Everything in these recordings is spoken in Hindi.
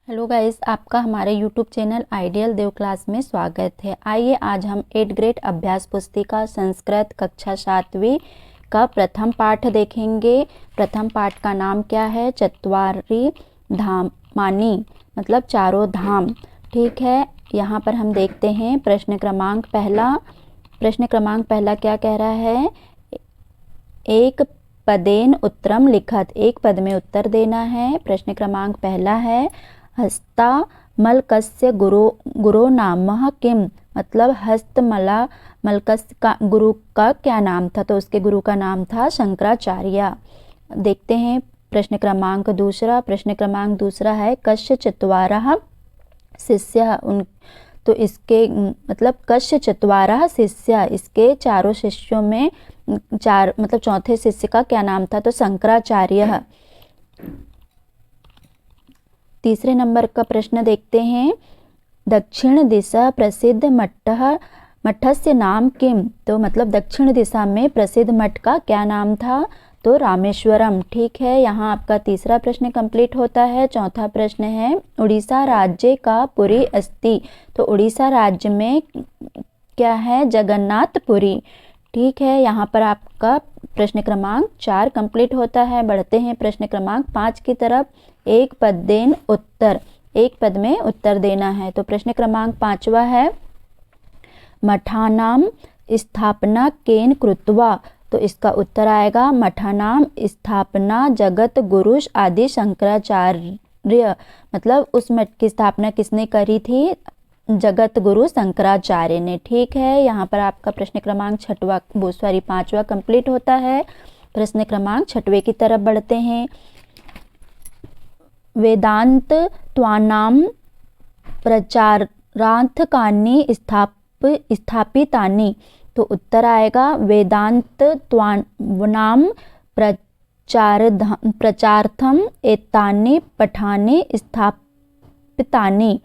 हेलो गाइस, आपका हमारे यूट्यूब चैनल आइडियल देव क्लास में स्वागत है। आइए आज हम 8th ग्रेड अभ्यास पुस्तिका संस्कृत कक्षा 7वीं का प्रथम पाठ देखेंगे। प्रथम पाठ का नाम क्या है? चत्वारि धामानि, मतलब चारों धाम। ठीक है, यहाँ पर हम देखते हैं प्रश्न क्रमांक पहला क्या कह रहा है? एक पदेन उत्तरम लिखत, एक पद में उत्तर देना है। प्रश्न क्रमांक पहला है हस्तमलकस्य गुरो नामः किम, मतलब हस्तमलकस्य का गुरु का क्या नाम था? तो उसके गुरु का नाम था शंकराचार्य। देखते हैं प्रश्न क्रमांक दूसरा है कस्य चत्वारः शिष्यः, तो इसके मतलब कस्य चत्वारः शिष्य, इसके चारों शिष्यों में मतलब चौथे शिष्य का क्या नाम था? तो शंकराचार्य। तीसरे नंबर का प्रश्न देखते हैं, दक्षिण दिशा प्रसिद्ध मठस्य नाम किम, तो मतलब दक्षिण दिशा में प्रसिद्ध मठ का क्या नाम था? तो रामेश्वरम। ठीक है, यहाँ आपका तीसरा प्रश्न कंप्लीट होता है। चौथा प्रश्न है उड़ीसा राज्य का पुरी अस्ति, तो उड़ीसा राज्य में क्या है? जगन्नाथपुरी। ठीक है, यहाँ पर आपका प्रश्न क्रमांक 4 कंप्लीट होता है। बढ़ते हैं प्रश्न क्रमांक 5 की तरफ। एक पदेन उत्तर, एक पद में उत्तर देना है। तो प्रश्न क्रमांक 5वां है मठानाम स्थापना केन कृत्वा, तो इसका उत्तर आएगा मठानाम स्थापना जगत गुरुष आदि शंकराचार्य, मतलब उस मठ की स्थापना किसने करी थी? जगत गुरु शंकराचार्य ने। ठीक है, यहाँ पर आपका प्रश्न क्रमांक 5वां कंप्लीट होता है। प्रश्न क्रमांक 6वें की तरफ बढ़ते हैं। वेदांत त्वानाम प्रचारार्थकानि स्थापितानि, तो उत्तर आएगा वेदांत त्वानाम प्रचारार्थम एतानि पठानि स्थापितानि।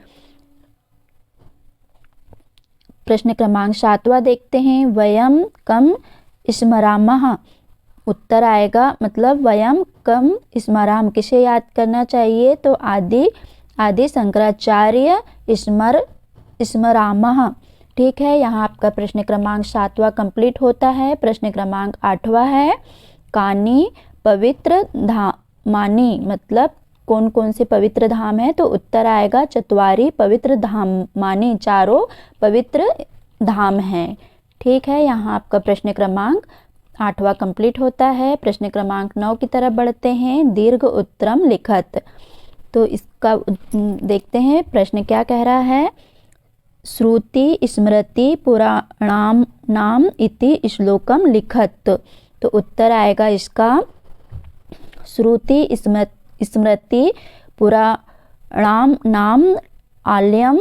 प्रश्न क्रमांक 7वां देखते हैं, वयम कम स्मरामः, उत्तर आएगा मतलब वयम कम स्मराम, किसे याद करना चाहिए? तो आदि शंकराचार्य स्मरामः। ठीक है, यहाँ आपका प्रश्न क्रमांक 7वां कंप्लीट होता है। प्रश्न क्रमांक 8वां है कानि पवित्र धामानि, मतलब कौन कौन से पवित्र धाम है? तो उत्तर आएगा चत्वारि पवित्र धामानि, चारों पवित्र धाम हैं। ठीक है, यहाँ आपका प्रश्न क्रमांक 8वां कंप्लीट होता है। प्रश्न क्रमांक 9 की तरफ बढ़ते हैं। दीर्घ उत्तरम लिखत, तो इसका देखते हैं प्रश्न क्या कह रहा है। श्रुति स्मृति पुराणाम नाम इति श्लोकम लिखत, तो उत्तर आएगा इसका श्रुति स्मृति पुराणाम नाम आलयम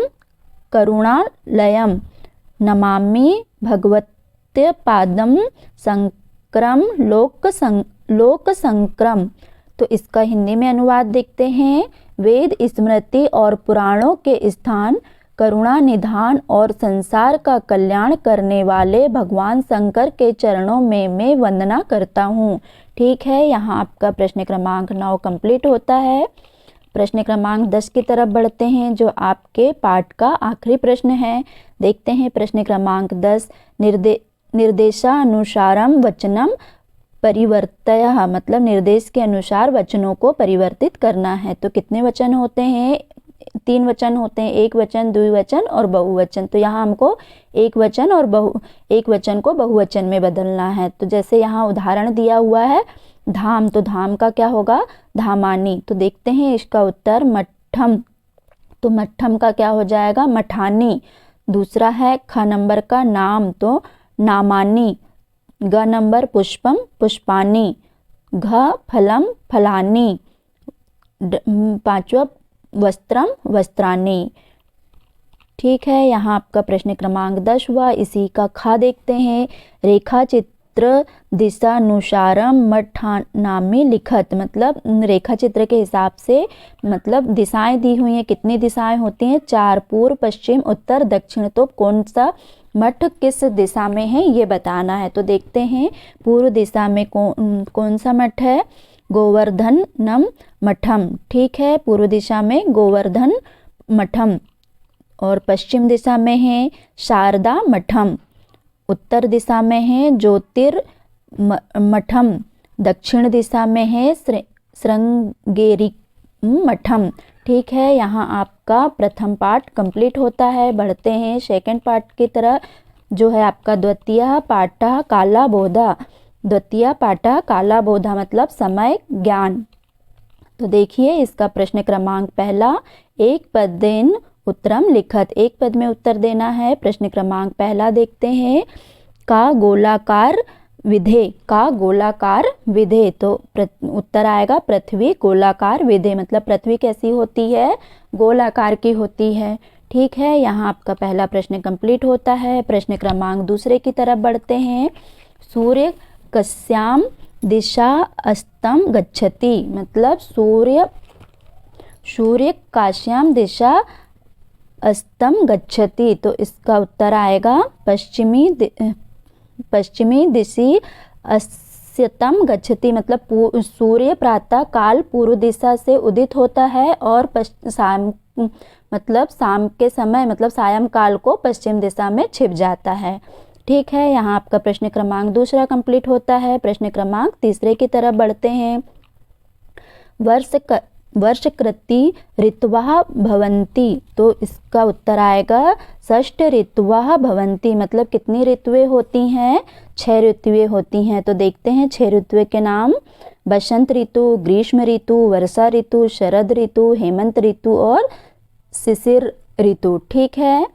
करुणालयम नमामि भगवत्य पादम संक्रम लोक संक्रम, तो इसका हिंदी में अनुवाद देखते हैं। वेद स्मृति और पुराणों के स्थान, करुणा निधान और संसार का कल्याण करने वाले भगवान शंकर के चरणों में मैं वंदना करता हूँ। ठीक है, यहाँ आपका प्रश्न क्रमांक 9 कंप्लीट होता है। प्रश्न क्रमांक 10 की तरफ बढ़ते हैं, जो आपके पाठ का आखिरी प्रश्न है। देखते हैं प्रश्न क्रमांक 10, निर्देशानुसारम वचनम परिवर्तय, मतलब निर्देश के अनुसार वचनों को परिवर्तित करना है। तो कितने वचन होते हैं? 3 वचन होते हैं, एक वचन, द्विवचन और बहुवचन। तो यहाँ हमको एक वचन को बहुवचन में बदलना है। तो जैसे यहाँ उदाहरण दिया हुआ है धाम, तो धाम का क्या होगा? धामानि। तो देखते हैं इसका उत्तर मठम, तो मठम का क्या हो जाएगा? मठानी। दूसरा है ख नंबर का नाम, तो नामानि। ग नंबर पुष्पम पुष्पानि। घ फलम फलानि। 5वां वस्त्रम वस्त्रानि। ठीक है, यहाँ आपका प्रश्न क्रमांक 10 हुआ। इसी का खा देखते हैं। रेखा चित्र दिशानुसारम मठानामि लिखत, मतलब रेखा चित्र के हिसाब से मतलब दिशाएं दी हुई हैं। कितनी दिशाएं होती हैं? 4, पूर्व पश्चिम उत्तर दक्षिण। तो कौन सा मठ किस दिशा में है ये बताना है। तो देखते हैं पूर्व दिशा में कौन सा मठ है? गोवर्धनम मठम, ठीक है, पूर्व दिशा में गोवर्धन मठम और पश्चिम दिशा में है शारदा मठम, उत्तर दिशा में है ज्योतिर मठम, दक्षिण दिशा में है श्रृंगेरी मठम, ठीक है। यहाँ आपका प्रथम पाठ कंप्लीट होता है। बढ़ते हैं सेकंड पार्ट की तरह, जो है आपका द्वितीय पाठः काला बोधा। द्वितीय पाठः काला बोधा मतलब समय ज्ञान। तो देखिए इसका प्रश्न क्रमांक पहला, एक पदेन उत्तरम लिखत, एक पद में उत्तर देना है। प्रश्न क्रमांक पहला देखते हैं, का गोलाकार विधे, का गोलाकार विधे, तो उत्तर आएगा पृथ्वी गोलाकार विधे, मतलब पृथ्वी कैसी होती है, गोलाकार की होती है, ठीक है। यहाँ आपका पहला प्रश्न कंप्लीट होता है। प्रश्न क्रमांक दूसरे की तरफ बढ़ते हैं, सूर्य कस्याम दिशा अस्तम गच्छति, मतलब सूर्य काश्याम दिशा अस्तम गच्छति, तो इसका उत्तर आएगा पश्चिमी दिशि अस्यतम गच्छति, मतलब सूर्य प्रातः काल पूर्व दिशा से उदित होता है और शाम के समय मतलब सायं काल को पश्चिम दिशा में छिप जाता है, ठीक है। यहाँ आपका प्रश्न क्रमांक दूसरा कंप्लीट होता है। प्रश्न क्रमांक तीसरे की तरफ बढ़ते हैं, वर्षकृति ऋतवः भवन्ति, तो इसका उत्तर आएगा षष्ठ ऋतवः भवन्ति, मतलब कितनी ऋतुएं होती हैं, 6 ऋतुएं होती हैं। तो देखते हैं 6 ऋतुएं के नाम, बसंत ऋतु, ग्रीष्म ऋतु, वर्षा ऋतु, शरद ऋतु, हेमंत ऋतु और शिशिर ऋतु, ठीक है।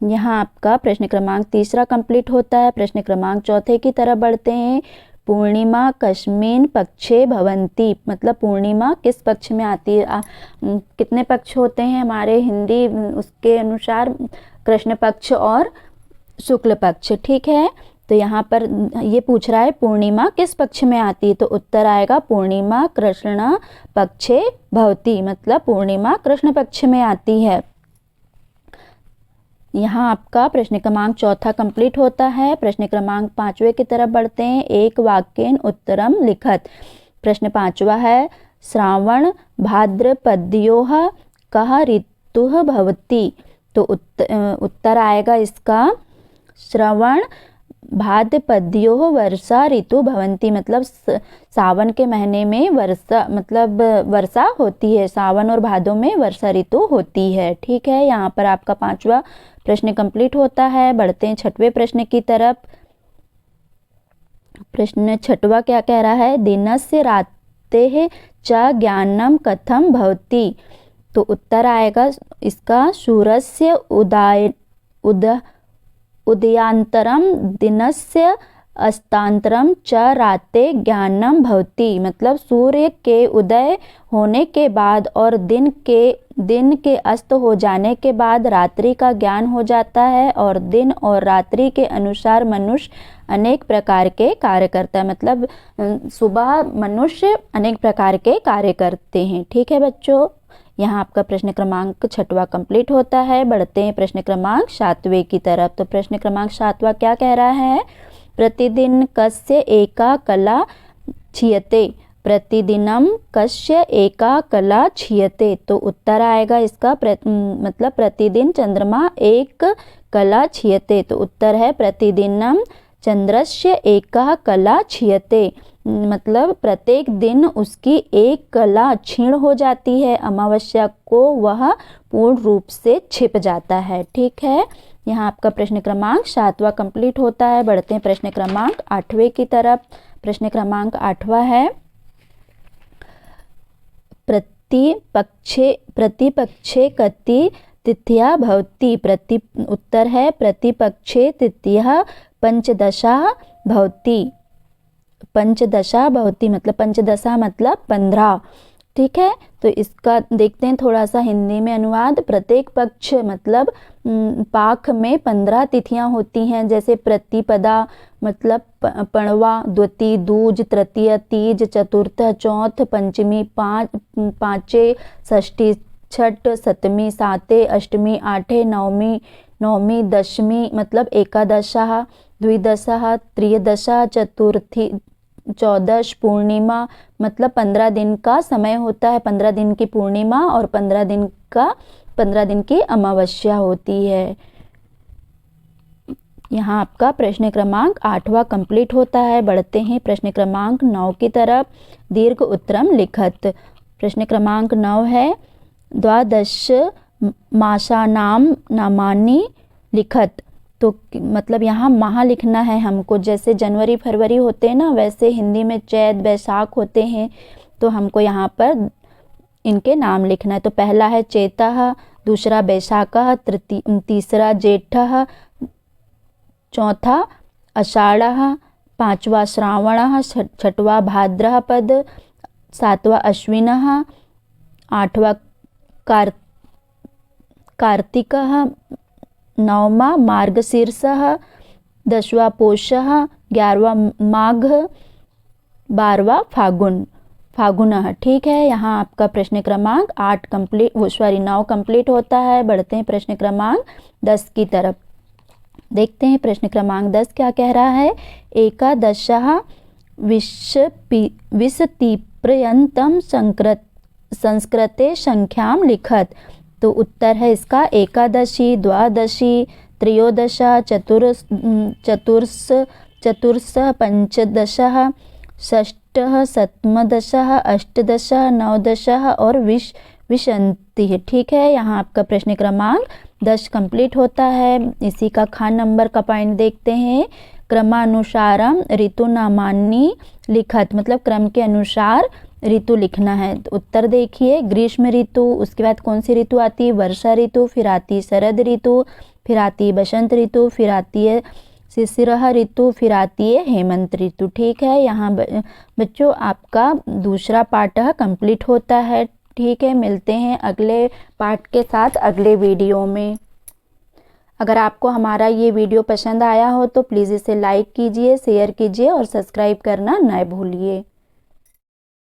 यहाँ आपका प्रश्न क्रमांक तीसरा कंप्लीट होता है। प्रश्न क्रमांक चौथे की तरफ बढ़ते हैं, पूर्णिमा कस्मिन् पक्षे भवन्ति, मतलब पूर्णिमा किस पक्ष में आती है, कितने पक्ष होते हैं हमारे हिंदी उसके अनुसार, कृष्ण पक्ष और शुक्ल पक्ष, ठीक है। तो यहाँ पर ये पूछ रहा है पूर्णिमा किस पक्ष में आती है, तो उत्तर आएगा पूर्णिमा कृष्ण पक्षे भवति, मतलब पूर्णिमा कृष्ण पक्ष में आती है। यहाँ आपका प्रश्न क्रमांक चौथा कंप्लीट होता है। प्रश्न क्रमांक पांचवे की तरफ बढ़ते हैं, एक वाक्येन उत्तरम लिखत। प्रश्न पांचवा है, श्रावण भाद्रपद्योः कः ऋतुः भवति, तो उत्तर आएगा इसका श्रवण भाद्रपद्योः वर्षा ऋतु भवन्ति, मतलब सावन के महीने में वर्षा मतलब वर्षा होती है, सावन और भादों में वर्षा ऋतु होती है, ठीक है। यहाँ पर आपका पांचवा प्रश्न कंप्लीट होता है। बढ़ते हैं छठवें प्रश्न की तरफ। प्रश्न छठवा क्या कह रहा है, दिनस्य रातेः च ज्ञानम कथम भवति, तो उत्तर आएगा इसका सूर्यस्य उदयांतरम दिनस्य अस्तांतरम च राते ज्ञानम भवति, मतलब सूर्य के उदय होने के बाद और दिन के अस्त हो जाने के बाद रात्रि का ज्ञान हो जाता है, और दिन और रात्रि के अनुसार मनुष्य अनेक प्रकार के कार्य करता है, मतलब सुबह मनुष्य अनेक प्रकार के कार्य करते हैं, ठीक है बच्चों। यहाँ आपका प्रश्न क्रमांक छठवा कंप्लीट होता है। बढ़ते हैं प्रश्न क्रमांक सातवें की तरफ। तो प्रश्न क्रमांक सातवां क्या कह रहा है, प्रतिदिन कस्य एका कला क्षीयते, प्रतिदिनम कस्य एका कला क्षीयते, तो उत्तर आएगा इसका मतलब प्रतिदिन चंद्रमा एक कला क्षीयते, तो उत्तर है प्रतिदिनम चंद्रस्य एका कला क्षीयते, मतलब प्रत्येक दिन उसकी एक कला क्षीण हो जाती है, अमावस्या को वह पूर्ण रूप से छिप जाता है, ठीक है। यहाँ आपका प्रश्न क्रमांक सातवां कंप्लीट होता है। बढ़ते हैं प्रश्न क्रमांक आठवें की तरफ। प्रश्न क्रमांक आठवां है, प्रतिपक्षे कति तिथिया भवति, उत्तर है प्रतिपक्षे तिथिया पंचदशा भवति, पंचदशा भवति मतलब पंचदशा मतलब 15, ठीक है। तो इसका देखते हैं थोड़ा सा हिंदी में अनुवाद। प्रत्येक पक्ष मतलब पाख में 15 तिथियां होती हैं, जैसे प्रतिपदा मतलब पणवा, द्वितीय, दूज, तृतीय, तीज, चतुर्थ, चौथ, पंचमी, पाँचे, षष्ठी, छठ, सप्तमी, साते, अष्टमी, आठे, नवमी, दशमी मतलब एकादशा, द्विदशा, त्रयोदशा, चौदश पूर्णिमा मतलब 15 दिन का समय होता है, 15 दिन की पूर्णिमा और 15 दिन की अमावस्या होती है। यहाँ आपका प्रश्न क्रमांक 8वां कंप्लीट होता है। बढ़ते हैं प्रश्न क्रमांक 9 की तरफ। दीर्घ उत्तरम लिखत। प्रश्न क्रमांक 9 है द्वादश मासानाम नामानि लिखत। तो मतलब यहाँ माह लिखना है हमको, जैसे जनवरी फरवरी होते हैं ना, वैसे हिंदी में चैत बैसाख होते हैं, तो हमको यहाँ पर इनके नाम लिखना है। तो पहला है चैतः, दूसरा बैसाखः, तीसरा जेठः, चौथा आषाढ़ः, पांचवा श्रावणः, छठवा भाद्रपद, सातवां अश्विनः, आठवां कार्तिकः, नवमा मार्गशीर्षः, 10वां पोषः, 11वां माघ, 12वां फागुनः। ठीक है, यहाँ आपका प्रश्न क्रमांक 9 कंप्लीट होता है। बढ़ते हैं प्रश्न क्रमांक 10 की तरफ। देखते हैं प्रश्न क्रमांक 10 क्या कह रहा है। एकादशः विशतिपर्यन्तं संस्कृते संख्यां लिखत। तो उत्तर है इसका एकादशी, द्वादशी, त्रयोदश, चतुर्दश, पंचदशः, षष्ठः, सप्तमदशः, अष्टदशः, नवदशः और विंशतिः। ठीक है, यहाँ आपका प्रश्न क्रमांक 10 कंप्लीट होता है। इसी का खान नंबर का पॉइंट देखते हैं। क्रमानुसारम ऋतुनामानि लिखत, मतलब क्रम के अनुसार ऋतु लिखना है। तो उत्तर देखिए, ग्रीष्म ऋतु, उसके बाद कौन सी ऋतु आती है, वर्षा ऋतु, फिर आती है शरद ऋतु, फिर आती है बसंत ऋतु, फिर आती है शिशिर ऋतु, फिर आती है हेमंत ऋतु। ठीक है, यहाँ बच्चों आपका दूसरा पार्ट कंप्लीट होता है। ठीक है, मिलते हैं अगले पार्ट के साथ अगले वीडियो में। अगर आपको हमारा ये वीडियो पसंद आया हो तो प्लीज़ इसे लाइक कीजिए, शेयर कीजिए और सब्सक्राइब करना न भूलिए।